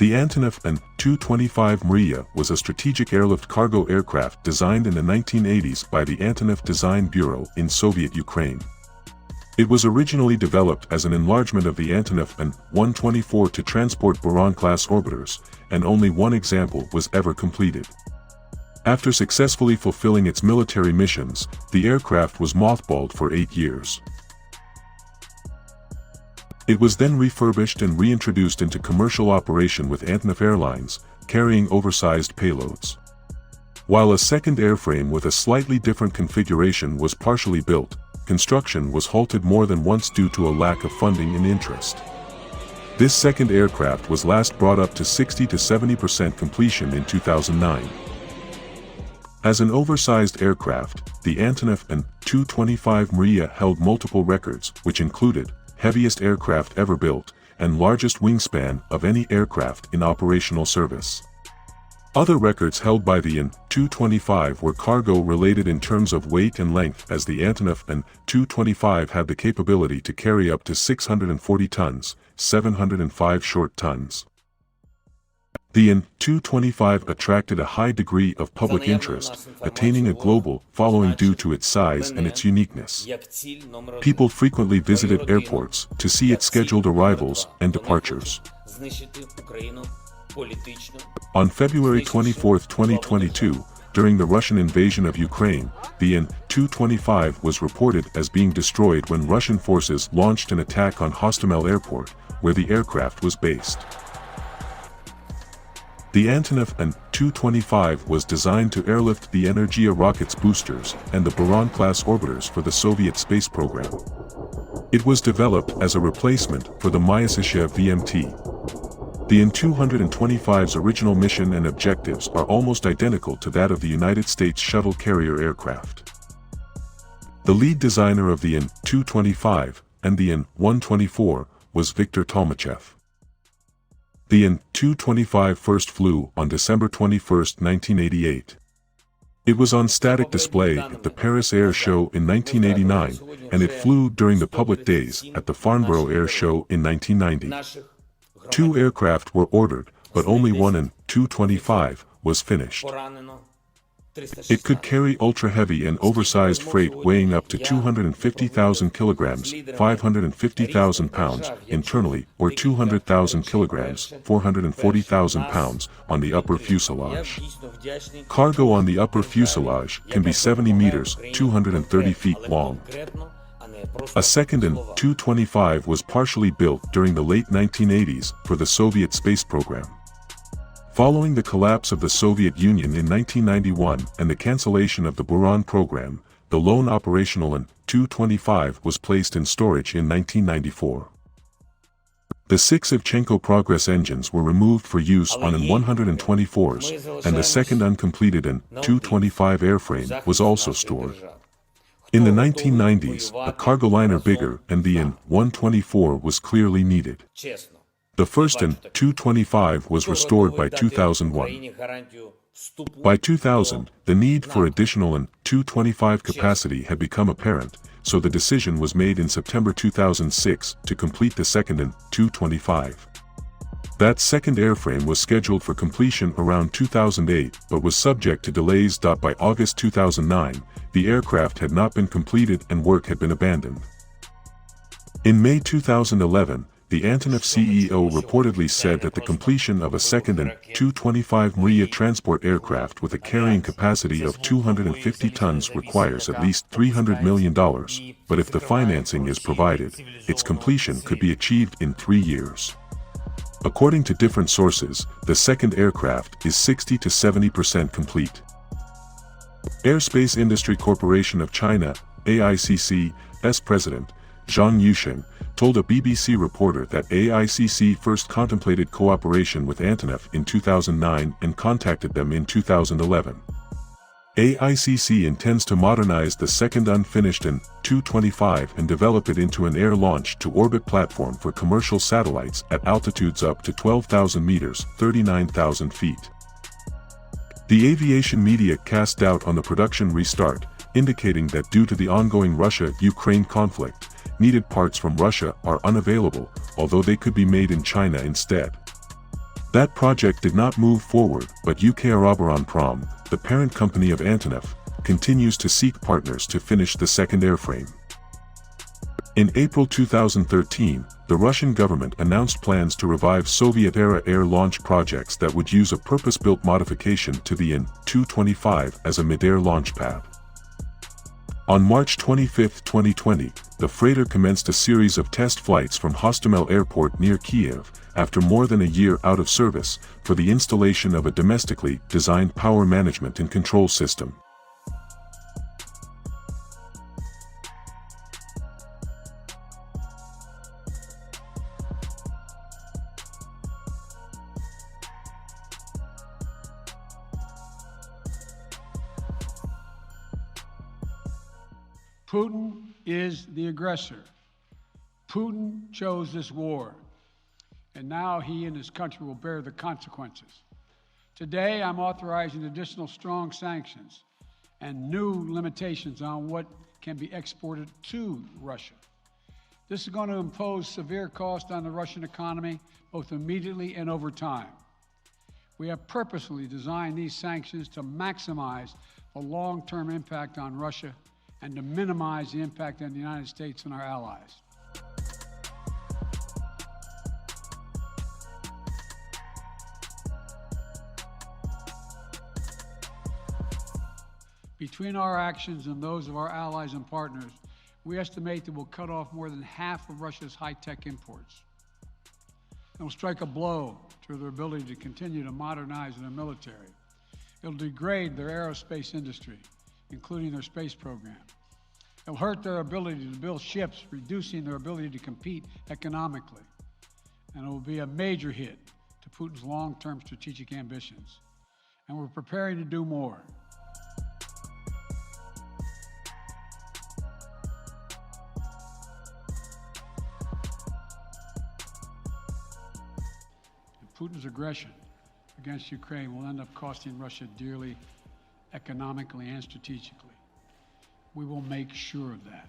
The Antonov An-225 Mriya was a strategic airlift cargo aircraft designed in the 1980s by the Antonov Design Bureau in Soviet Ukraine. It was originally developed as an enlargement of the Antonov An-124 to transport Buran-class orbiters, and only one example was ever completed. After successfully fulfilling its military missions, the aircraft was mothballed for 8 years. It was then refurbished and reintroduced into commercial operation with Antonov Airlines, carrying oversized payloads. While a second airframe with a slightly different configuration was partially built, construction was halted more than once due to a lack of funding and interest. This second aircraft was last brought up to 60 to 70% completion in 2009. As an oversized aircraft, the Antonov An-225 Mriya held multiple records, which included heaviest aircraft ever built, and largest wingspan of any aircraft in operational service. Other records held by the An-225 were cargo-related in terms of weight and length, as the Antonov An-225 had the capability to carry up to 640 tons, 705 short tons. The An-225 attracted a high degree of public interest, attaining a global following due to its size and its uniqueness. People frequently visited airports to see its scheduled arrivals and departures. On February 24, 2022, during the Russian invasion of Ukraine, the An-225 was reported as being destroyed when Russian forces launched an attack on Hostomel Airport, where the aircraft was based. The Antonov An-225 was designed to airlift the Energia rocket's boosters and the Buran-class orbiters for the Soviet space program. It was developed as a replacement for the Myasishya VMT. The An-225's original mission and objectives are almost identical to that of the United States shuttle carrier aircraft. The lead designer of the An-225 and the An-124 was Viktor Tolmachev. The An-225 first flew on December 21, 1988. It was on static display at the Paris Air Show in 1989, and it flew during the public days at the Farnborough Air Show in 1990. 2 aircraft were ordered, but only one An-225 was finished. It could carry ultra-heavy and oversized freight weighing up to 250,000 kilograms, 550,000 pounds, internally, or 200,000 kilograms, 440,000 pounds, on the upper fuselage. Cargo on the upper fuselage can be 70 meters, 230 feet long. A second An-225 was partially built during the late 1980s for the Soviet space program. Following the collapse of the Soviet Union in 1991 and the cancellation of the Buran program, the lone operational An-225 was placed in storage in 1994. The 6 Ivchenko Progress engines were removed for use on An-124s, and the second uncompleted An-225 airframe was also stored. In the 1990s, a cargo liner bigger than the An-124 was clearly needed. The first An-225 was restored by 2001. By 2000, the need for additional An-225 capacity had become apparent, so the decision was made in September 2006 to complete the second An-225. That second airframe was scheduled for completion around 2008 but was subject to delays. By August 2009, the aircraft had not been completed and work had been abandoned. In May 2011, the Antonov CEO reportedly said that the completion of a second An-225 Mriya transport aircraft with a carrying capacity of 250 tons requires at least $300 million, but if the financing is provided, its completion could be achieved in 3 years. According to different sources, the second aircraft is 60 to 70% complete. Aerospace Industry Corporation of China, AICC's president, Zhang Yusheng, told a BBC reporter that AICC first contemplated cooperation with Antonov in 2009 and contacted them in 2011. AICC intends to modernize the second unfinished An-225 and develop it into an air-launched-to-orbit platform for commercial satellites at altitudes up to 12,000 meters, 39,000 feet. The aviation media cast doubt on the production restart, indicating that due to the ongoing Russia-Ukraine conflict, needed parts from Russia are unavailable, although they could be made in China instead. That project did not move forward, but UK Aeroburan, the parent company of Antonov, continues to seek partners to finish the second airframe. In April 2013, the Russian government announced plans to revive Soviet-era air launch projects that would use a purpose-built modification to the An-225 as a mid-air launch pad. On March 25, 2020, the freighter commenced a series of test flights from Hostomel Airport near Kiev, after more than a year out of service, for the installation of a domestically designed power management and control system. Putin is the aggressor. Putin chose this war, and now he and his country will bear the consequences. Today, I'm authorizing additional strong sanctions and new limitations on what can be exported to Russia. This is going to impose severe cost on the Russian economy, both immediately and over time. We have purposely designed these sanctions to maximize the long-term impact on Russia and to minimize the impact on the United States and our allies. Between our actions and those of our allies and partners, we estimate that we'll cut off more than half of Russia's high-tech imports. It'll strike a blow to their ability to continue to modernize their military. It'll degrade their aerospace industry, including their space program. It'll hurt their ability to build ships, reducing their ability to compete economically. And it will be a major hit to Putin's long-term strategic ambitions. And we're preparing to do more. Putin's aggression against Ukraine will end up costing Russia dearly, economically and strategically. We will make sure of that.